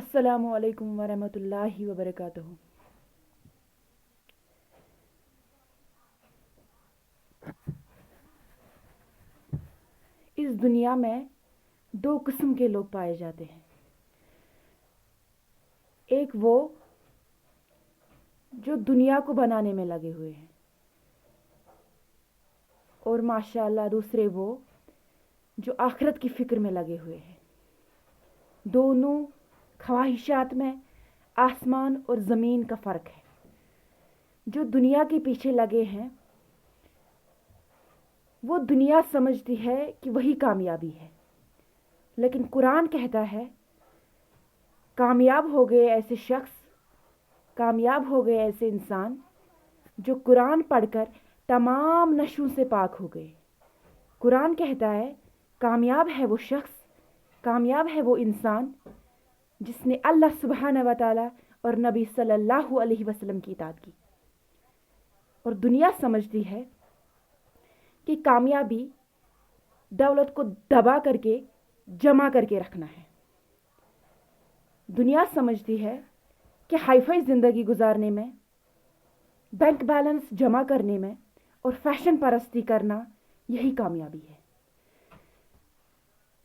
السلام علیکم ورحمۃ اللہ وبرکاتہ۔ اس دنیا میں دو قسم کے لوگ پائے جاتے ہیں۔ ایک وہ جو دنیا کو بنانے میں لگے ہوئے ہیں، اور ماشاءاللہ دوسرے وہ جو آخرت کی فکر میں لگے ہوئے ہیں۔ دونوں خواہشات میں آسمان اور زمین کا فرق ہے۔ جو دنیا کے پیچھے لگے ہیں وہ دنیا سمجھتی ہے کہ وہی کامیابی ہے، لیکن قرآن کہتا ہے کامیاب ہو گئے ایسے شخص، کامیاب ہو گئے ایسے انسان جو قرآن پڑھ کر تمام نشوں سے پاک ہو گئے۔ قرآن کہتا ہے کامیاب ہے وہ شخص، کامیاب ہے وہ انسان جس نے اللہ سبحانہ و تعالی اور نبی صلی اللہ علیہ وسلم کی اطاعت کی۔ اور دنیا سمجھتی ہے کہ کامیابی دولت کو دبا کر کے جمع کر کے رکھنا ہے۔ دنیا سمجھتی ہے کہ ہائی فائی زندگی گزارنے میں، بینک بیلنس جمع کرنے میں اور فیشن پرستی کرنا یہی کامیابی ہے،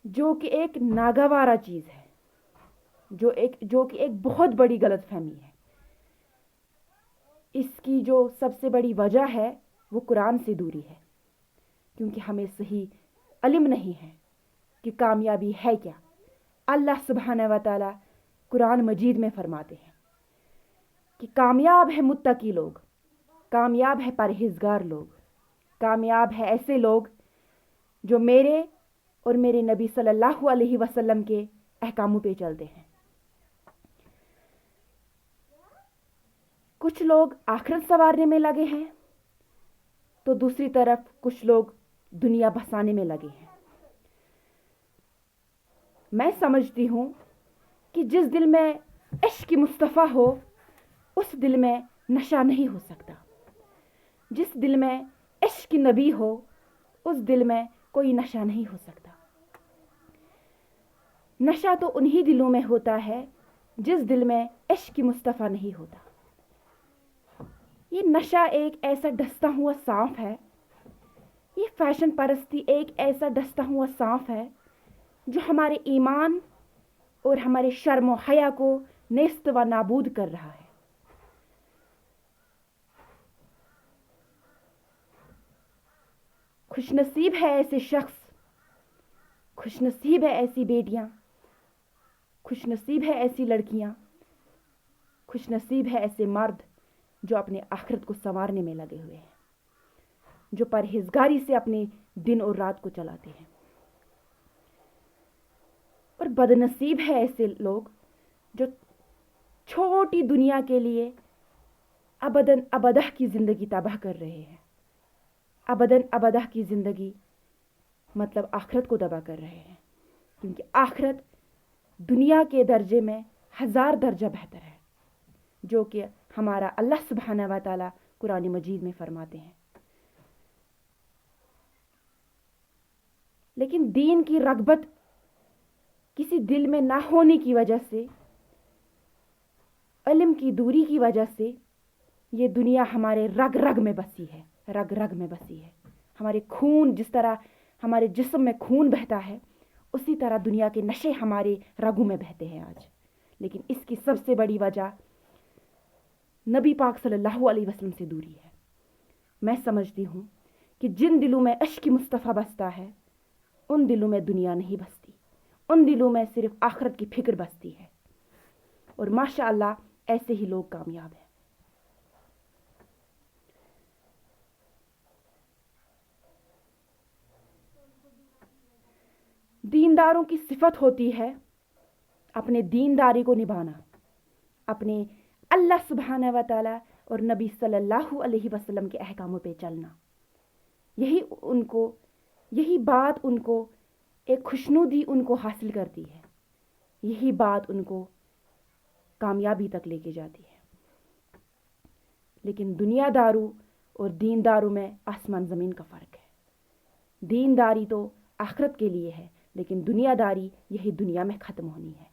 جو کہ ایک ناگوارہ چیز ہے، جو کہ ایک بہت بڑی غلط فہمی ہے۔ اس کی جو سب سے بڑی وجہ ہے وہ قرآن سے دوری ہے، کیونکہ ہمیں صحیح علم نہیں ہے کہ کامیابی ہے کیا۔ اللہ سبحانہ و تعالی قرآن مجید میں فرماتے ہیں کہ کامیاب ہے متقی لوگ، کامیاب ہے پرہیزگار لوگ، کامیاب ہے ایسے لوگ جو میرے اور میرے نبی صلی اللہ علیہ وسلم کے احکاموں پہ چلتے ہیں۔ کچھ لوگ آخرت سنوارنے میں لگے ہیں تو دوسری طرف کچھ لوگ دنیا بسانے میں لگے ہیں۔ میں سمجھتی ہوں کہ جس دل میں عشق مصطفیٰ ہو اس دل میں نشہ نہیں ہو سکتا، جس دل میں عشق نبی ہو اس دل میں کوئی نشہ نہیں ہو سکتا۔ نشہ تو انہی دلوں میں ہوتا ہے جس دل میں عشق مصطفیٰ نہیں ہوتا۔ یہ نشہ ایک ایسا ڈستا ہوا سانپ ہے، یہ فیشن پرستی ایک ایسا ڈستا ہوا سانپ ہے جو ہمارے ایمان اور ہمارے شرم و حیا کو نیست و نابود کر رہا ہے۔ خوش نصیب ہے ایسے شخص، خوش نصیب ہے ایسی بیٹیاں، خوش نصیب ہے ایسی لڑکیاں، خوش نصیب ہے ایسے مرد جو اپنے آخرت کو سنوارنے میں لگے ہوئے ہیں، جو پرہیزگاری سے اپنے دن اور رات کو چلاتے ہیں۔ اور بد نصیب ہے ایسے لوگ جو چھوٹی دنیا کے لیے ابداً ابدہ کی زندگی تباہ کر رہے ہیں۔ ابداً ابدہ کی زندگی مطلب آخرت کو تباہ کر رہے ہیں، کیونکہ آخرت دنیا کے درجے میں 1000 درجہ بہتر ہے، جو کہ ہمارا اللہ سبحانہ و تعالی قرآن مجید میں فرماتے ہیں۔ لیکن دین کی رغبت کسی دل میں نہ ہونے کی وجہ سے، علم کی دوری کی وجہ سے، یہ دنیا ہمارے رگ رگ میں بسی ہے، رگ رگ میں بسی ہے۔ ہمارے خون، جس طرح ہمارے جسم میں خون بہتا ہے اسی طرح دنیا کے نشے ہمارے رگوں میں بہتے ہیں آج۔ لیکن اس کی سب سے بڑی وجہ نبی پاک صلی اللہ علیہ وسلم سے دوری ہے۔ میں سمجھتی ہوں کہ جن دلوں میں عشق مصطفیٰ بستا ہے ان دلوں میں دنیا نہیں بستی، ان دلوں میں صرف آخرت کی فکر بستی ہے، اور ماشاءاللہ ایسے ہی لوگ کامیاب ہیں۔ دینداروں کی صفت ہوتی ہے اپنے دینداری کو نبھانا، اپنے اللہ سبحانہ و تعالی اور نبی صلی اللہ علیہ وسلم کے احکاموں پہ چلنا۔ یہی بات ان کو ایک خوشنودی ان کو حاصل کرتی ہے، یہی بات ان کو کامیابی تک لے کے جاتی ہے۔ لیکن دنیا دارو اور دینداروں میں آسمان زمین کا فرق ہے۔ دینداری تو آخرت کے لیے ہے، لیکن دنیا داری یہی دنیا میں ختم ہونی ہے۔